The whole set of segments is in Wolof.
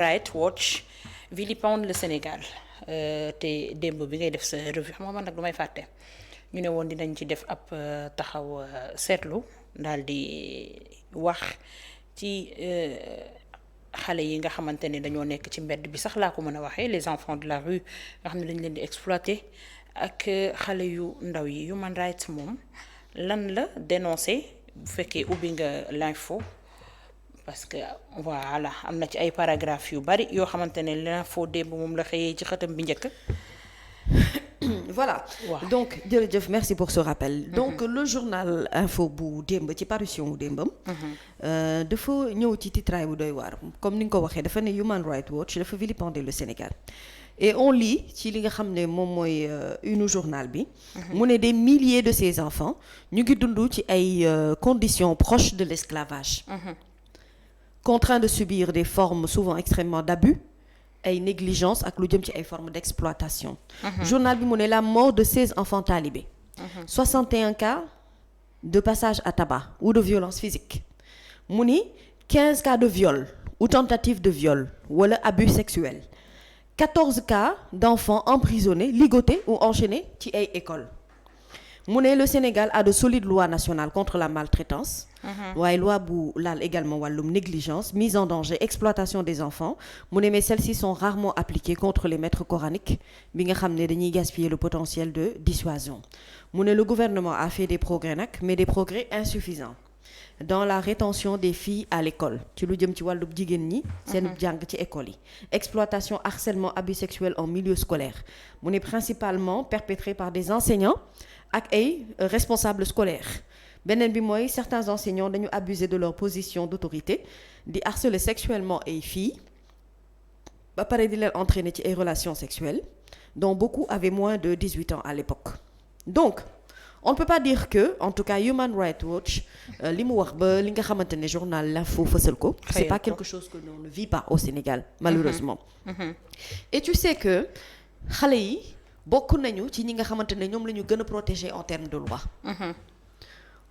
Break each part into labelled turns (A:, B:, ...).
A: Rights Watch vilipende le Sénégal te démb bi ngay def sa revue xam nga man nag du may fàtte ñu ne woon dinañ ci def ab taxaw seetlu daal di wax ci xale yi nga xamante ne dañoo nekk ci mbedd bi sax laa ko mën a waxee les enfants de la rue nga xam ne dañ leen di exploiter ak xale yu ndaw yi Human Rights moom lan la dénoncer bu fekkee ubbi nga l'info parce que voilà am na ci ay paragraphes yu bari yoo xamante ne l'info démb moom la xëyee ci xëtam bi njëkk.
B: Voilà.
A: Wow.
B: Donc jërëjëf merci pour ce rappel. Donc le journal info bu démb ci parution bu démbam. dafa ñëw ci titraay bu doy waar comme ni nga ko waxee dafa ne Human Rights Watch dafa vilipender le Sénégal. Et on lit ci li nga xam ne moom mooy une journal bi. mu ne des milliers de ces enfants ñu ngi dund ci ay conditions proches de l'esclavage. Contraints de subir des formes souvent extrêmement d'abus ay négligence ak lu jëm ci ay formes d'exploitation. Journal bi mu ne la mort de 16 enfants talibés. 61 cas de passage à tabac ou de violence physique. mu ni 15 cas de viol ou tentative de viol wala abus sexuels. 14 cas d'enfants emprisonnés, ligotés ou enchaînés ci ay écoles. mu ne le Sénégal a de solides lois nationales contre la maltraitance. waaye loi bu laal également wàllum négligence mise en danger exploitation des enfants mu ne mais celles-ci sont rarement appliquées contre les maîtres coraniques bi nga xam ne dañuy gaspiller le potentiel de dissuasion. mu ne le gouvernement a fait des progrès nag mais des progrès insuffisants dans la rétention des filles à l'école ci lu jëm ci wàllu jigéen ñi seen jàng ci école yi. Exploitation, harcèlement, abus sexuels en milieu scolaire mu ne principalement perpétrés par des enseignants ak ay responsables scolaires. beneen bi mooy certains enseignants dañu abuser de leur position d'autorité di harceler sexuellement ay filles ba pare di leen entraîner ci ay relations sexuelles dont beaucoup avaient moins de 18 ans à l'époque. Donc on ne peut pas dire que en tout cas Human Rights Watch li mu wax ba li nga xamante ne journal l'info fësal ko c'est pas quelque chose que l'on ne vit pas au Sénégal malheureusement. Et tu sais que xale yi bokk nañu ci ñi nga xamante ne ñoom la ñu gën a protéger en termes de loi.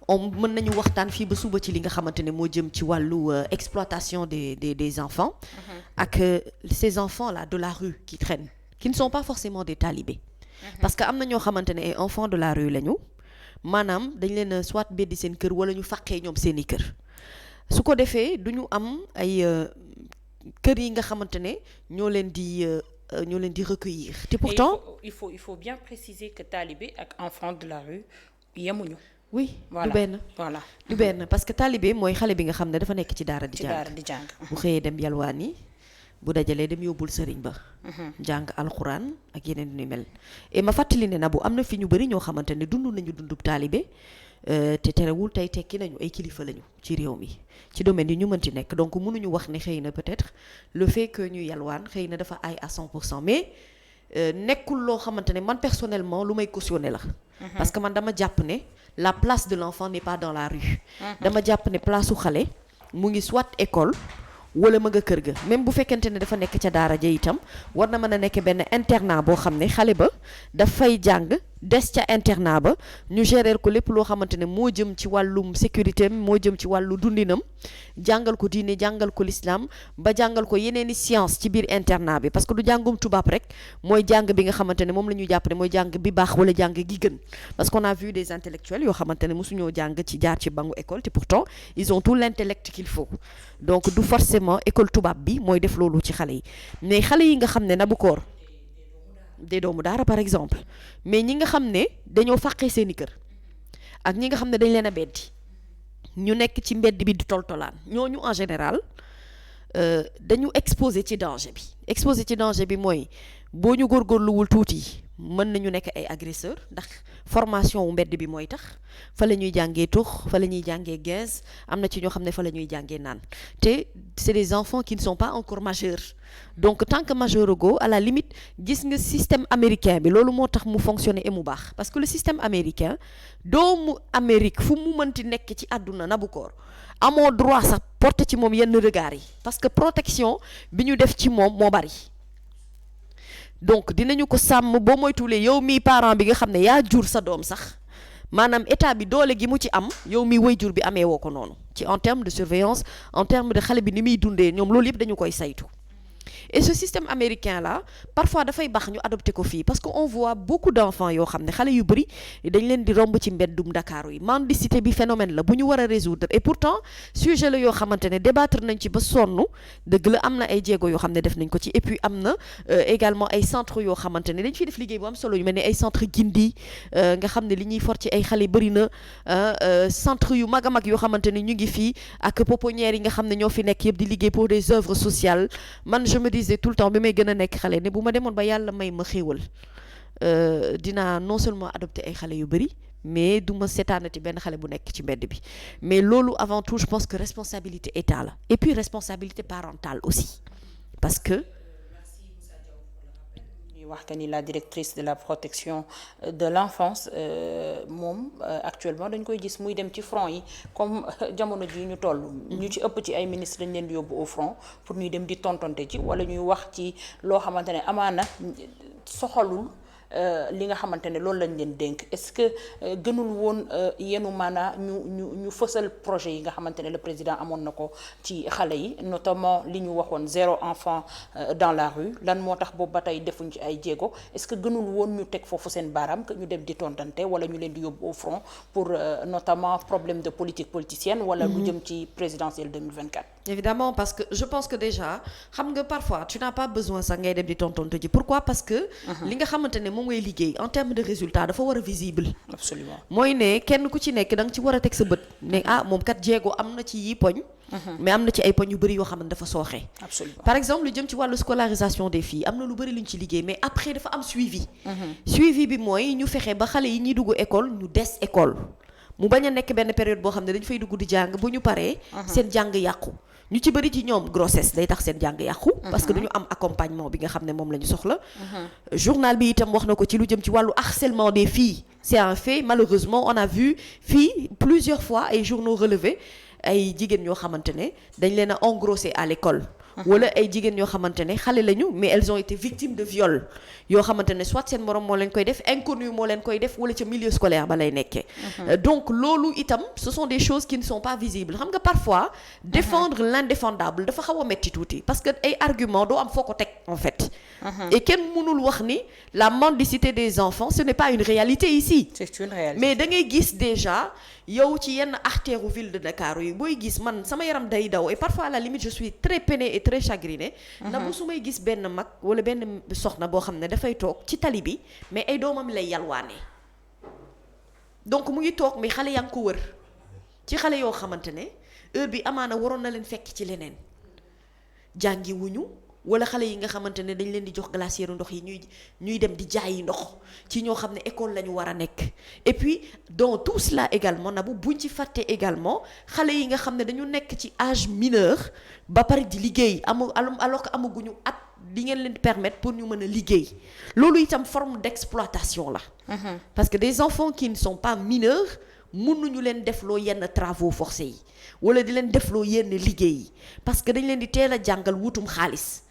B: on mën nañu waxtaan fii ba suba ci li nga xamante ne moo jëm ci wàllu exploitation des enfants. ak ces enfants là de la rue qui traînent qui ne sont pas forcément des talibés. parce que am na ñoo xamante ne ay enfants de la rue lañu maanaam dañ leen a soit beddi seen kër wala ñu fàqee ñoom seeni kër su ko defee du ñu am ay kër yi nga xamante ne ñoo leen di recueillir te pourtant
A: il faut bien préciser que talibé ak enfant de la rue yemuñu.
B: oui
A: voilà
B: du benn
A: voilà
B: du benn parce que talibé mooy xale bi nga xam ne dafa nekk ci daara di
A: jàng
B: bu xëyee dem yalwaani bu dajalee dem yóbbul sëriñ ba jàng alxuraan ak yeneen ni mel et ma fàttali ne na bu am na fi ñu bëri ñoo xamante ne dund nañu dundub talibé te terewul tey tekki nañu ay kilifa lañu ci réew mi ci domaine yi ñu mënti nekk donc mënuñu wax ne xëy na peut-être le fait que ñu yalwaan xëy na dafa ay à 100% mais nekkul loo xamante ne man personnellement lu may cautionner la parce que man dama jàpp ne la place de l'enfant n'est pas dans la rue dama jàpp ne place su xale mu ngi soit école wala ma nga kër ga même bu fekkente ne dafa nekk ca daara ja itam war na mën a nekk benn internat boo xam ne xale ba dafay jàng des ca internat ba ñu gérer ko lépp loo xamante ne moo jëm ci wàllum sécurité am moo jëm ci wàllu dundinam jàngal ko diine jàngal ko l'islam ba jàngal ko yeneeni science ci biir internat bi parce que du jàngum tubaab rek mooy jàng bi nga xamante ne moom la ñu jàpp ne mooy jàng bi baax wala jàng gi gën parce qu'on a vu des intellectuels yoo xamante ne mosuñoo jàng ci jaar ci bangu école te pourtant ils ont tout l'intellect qu'il faut donc du forcément école tubaab bi mooy def loolu ci xale yi mais xale yi nga xam ne Nabucor des doomu daara par exemple mais ñi nga xam ne dañoo fàqee seeni kër ak ñi nga xam ne dañ leen a beddi ñu nekk ci mbedd bi di toltolaan ñooñu en général dañu exposé ci danger bi mooy boo ñu góorgóorluwul tuuti mën nañu nekk ay agresseur ndax formation wu mbedd bi mooy tax fa la ñuy jàngee tux fa la ñuy jàngee gaz am na ci ñoo xam ne fa la ñuy jàngee naan te c'est des enfants qui ne sont pas encore majeurs donc tant que majeur go à la limite gis nga système américain bi loolu moo tax mu fonctionner et mu baax parce que le système américain doomu Amérique fu mu mënti nekk ci àdduna Nabucor amoo droit sax porter ci moom yenn regard yi parce que protection bi ñu def ci moom moo bari donc dinañu ko sàmm boo moytuwulee yow mii parent bi nga xam ne yaa jur sa doom sax maanaam état bi doole gi mu ci am yow mii waajur bi amee woo ko noonu ci en termes de surveillance en termes de xale bi ni muy dundee ñoom loolu yëpp dañu koy saytu et ce système américain là parfois dafay baax ñu adopté ko fii parce que on voit beaucoup d'enfants yoo xam ne xale yu bëri dañ leen di romb ci mbeddum Dakar yi mendicité bi phénomène la bu ñu war a résoudre et pourtant sujet la yoo xamante ne débattre nañ ci ba sonn dëgg la am na ay jéego yoo xam ne def nañ ko ci et puis am na également ay centres yoo xamante ne dañ fiy def liggéey bu am solo yu mel ni ay centre Gindi nga xam ne li ñuy for ci ay xale bëri na centre yu mag a mag yoo xamante ne ñu ngi fii ak pouponnières yi nga xam ne ñoo fi nekk yëpp di liggéey pour des œuvres sociales man je me disais tout le temps bi may gën a nekk xale ne bu ma demoon ba yàlla may ma xéewal dinaa non seulement adopter ay xale yu bëri mais du ma seetaanati benn xale bu nekk ci mbedd bi mais loolu avant tout je pense que responsabilité état la et puis responsabilité parentale aussi parce que
A: wax que ni la directrice de la protection de l'enfance moom actuellement dañ koy gis muy dem ci front yi comme jamono ji ñu toll ñu ci ëpp ci ay ministres dañ leen di yóbbu au front pour ñuy dem di tontonte ci wala ñuy wax ci loo xamante ne amaana soxalul li nga xamante ne loolu lañ leen dénk est-ce que gënul woon yenu maanaa ñu fësal projet yi nga xamante ne le président amoon na ko ci xale yi notamment li ñu waxoon 0 enfant dans la rue lan moo tax boobu ba tey defuñ ci ay jéego est-ce que gënul woon ñu teg foofu seen baaraam que ñu dem di tontante wala ñu leen di yóbbu au front pour notamment problème de politique politicienne wala lu jëm ci présidentielle 2024.
B: Évidemment parce que je pense que déjà xam nga parfois tu n'as pas besoin sax ngay dem di tontonte ji pourquoi parce que li nga xamante ne moom ngay liggéey en termes de résultat dafa war a visible.
A: Absolument
B: mooy ne kenn ku ci nekk da nga ci war a teg sa bët ne moom kat jéego am na ci yi poñ mais am na ci ay poñ yu bëri yoo xam ne dafa sooxe.
A: Absolument
B: par exemple lu jëm ci wàllu scolarisation des filles am na lu bëri lu ñu ci liggéey mais après dafa am suivi. suivi bi mooy ñu fexe ba xale yi ñuy dugg école ñu des école mu bañ a nekk benn période boo xam ne dañu fay dugg di jàng bu ñu paree. seen jàng yàqu. ñu ci bëri ci ñoom grossesse day tax seen jàng yàqu parce que dañu am accompagnement bi nga xam ne moom la ñu soxla journal bi itam wax na ko ci lu jëm ci wàllu harcèlement des filles c'est un fait malheureusement on a vu fii plusieurs fois ay journaux relevés ay jigéen ñoo xamante ne dañ leen a engrossé à l'école wala ay jigéen yoo xamante ne xale lañu mais elles ont été victimes de viol yoo xamante ne soit seen morom moo leen koy def inconnu moo leen koy def wala ca milieu scolaire ba lay nekkee donc loolu itam ce sont des choses qui ne sont pas visibles xam nga parfois défendre l'indéfendable dafa xaw a metti tuuti parce que ay argument doo am foo ko teg en fait et kenn mënul wax ni la mendicité des enfants ce n'est pas une réalité ici
A: c'est une réalité
B: mais da ngay gis déjà yow ci yenn artère u ville de Dakar yi booy gis man sama yaram day daw et parfois à la limite je suis très peinée et très chagrinée na bu su may gis benn mag wala benn soxna boo xam ne dafay toog ci tali bi mais ay doomam lay yalwaane donc mu ngi toog mais xale yaa ngi ko wër ci xale yoo xamante ne heure bi amaana waroon na leen fekk ci leneen jàngi wuñu wala xale yi nga xamante ne dañ leen di jox glacière ndox yi ñuy dem di jaayi ndox ci ñoo xam ne école la ñu war a nekk et puis dans tout cela également na buñ ci fàtte également xale yi nga xam ne dañu nekk ci âge mineur ba pare di liggéey alors que amaguñu at di ngeen leen permettre pour ñu mën a liggéey loolu itam forme d'exploitation la parce que des enfants qui ne sont pas mineurs mënuñu leen defloo yenn travaux forcés yi wala di leen defloo yenn liggéey yi parce que dañ leen di teel a jàngal wutum xaalis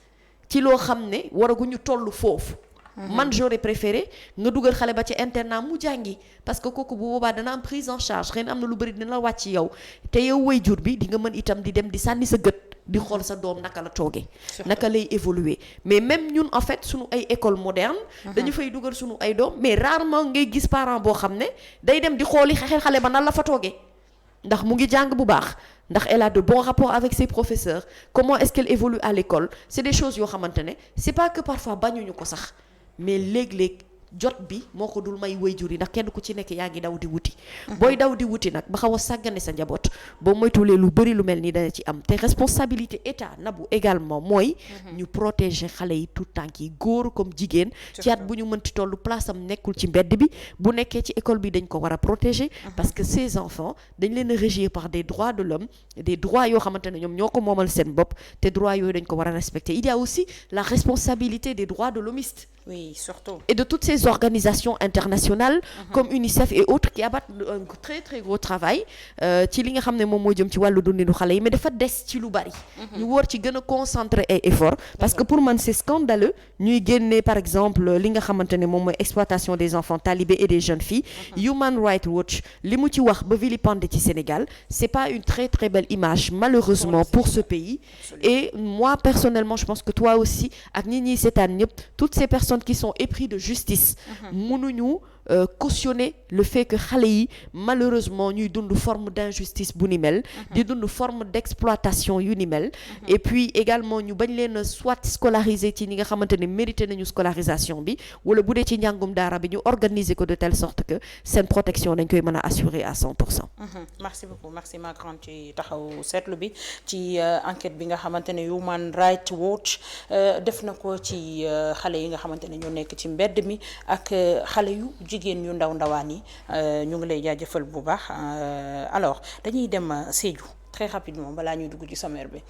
B: ci loo xam ne waraguñu toll foofu man j'aurais préféré nga dugal xale ba ci internat mu jàngi parce que kooku bu boobaa dana am prise en charge xëy na am na lu bëri dina la wàcc yow te yow waajur bi di nga mën itam di dem di sànni sa gët di xool sa doom naka la toogee naka lay évoluer mais même ñun en fait suñu ay école moderne dañu fay dugal suñu ay doom mais rarement ngay gis parent boo xam ne day dem di xooli xale ba nan la fa toogee ndax mu ngi jàng bu baax ndax elle a de bons rapports avec ses professeurs comment est-ce qu'elle évolue à l'école c'est des choses yoo xamante ne c'est pas que parfois bañuñu ko sax mais léeg-léeg jot bi moo ko dul may waajur yi ndax kenn ku ci nekk yaa ngi daw di wuti booy daw di wuti nag ba xaw a sàggane sa njaboot boo moytuwulee lu bëri lu mel ni dana ci am te responsabilité état nabu également mooy ñu protéger xale yi tout tànk yi góor comme jigéen ci at bu ñu mënti tollu place am nekkul ci mbedd bi bu nekkee ci école bi dañ ko war a protéger parce que ces enfants dañ leen a régir par des droits de l'homme des droits yoo xamante ne ñoom ñoo ko moomal seen bopp te droits yooyu dañ ko war a respecter il y a aussi la responsabilité des droits de l'hommiste
A: oui surtout
B: et de toutes ces des organisations internationales comme UNICEF et autres qui abattent un très très gros travail ci li nga xam ne moom moo jëm ci wàllu dundinu xale yi mais dafa des ci lu bari ñu war ci gën a concentrer ay effort parce que pour man c'est scandaleux ñuy génnee par exemple li nga xamante ne moom mooy exploitation des enfants talibés et des jeunes filles Human Rights Watch li mu ci wax ba vilipender ci Sénégal c'est pas une très très belle image malheureusement pour ce pays et moi personnellement je pense que toi aussi ak ñi ñiy seetaan ñëpp toutes ces personnes qui sont épris de justice mënuñu cautionner le fait que xale yi malheureusement ñuy dund forme d'injustice bu ni mel di dund forme d'exploitation yu ni mel et puis également ñu bañ leen soit scolariser ci ñi nga xamante ne mérité nañu scolarisation bi wala bu dee ci njàngum daara bi ñu organiser ko de telle sorte que seen protection dañ koy mën a assurer à 100%.
A: Merci beaucoup merci ma grande ci taxaw seetlu bi ci enquête bi nga xamante ne Human Rights Watch def na ko ci xale yi nga xamante ne ñoo nekk ci mbedd mi ak xale yu jigéen ñu ndawaan yi ñu ngi lay jaajëfal bu baax alors dañuy dem Sédhiou très rapidement balaa ñuy dugg ci sommaire bi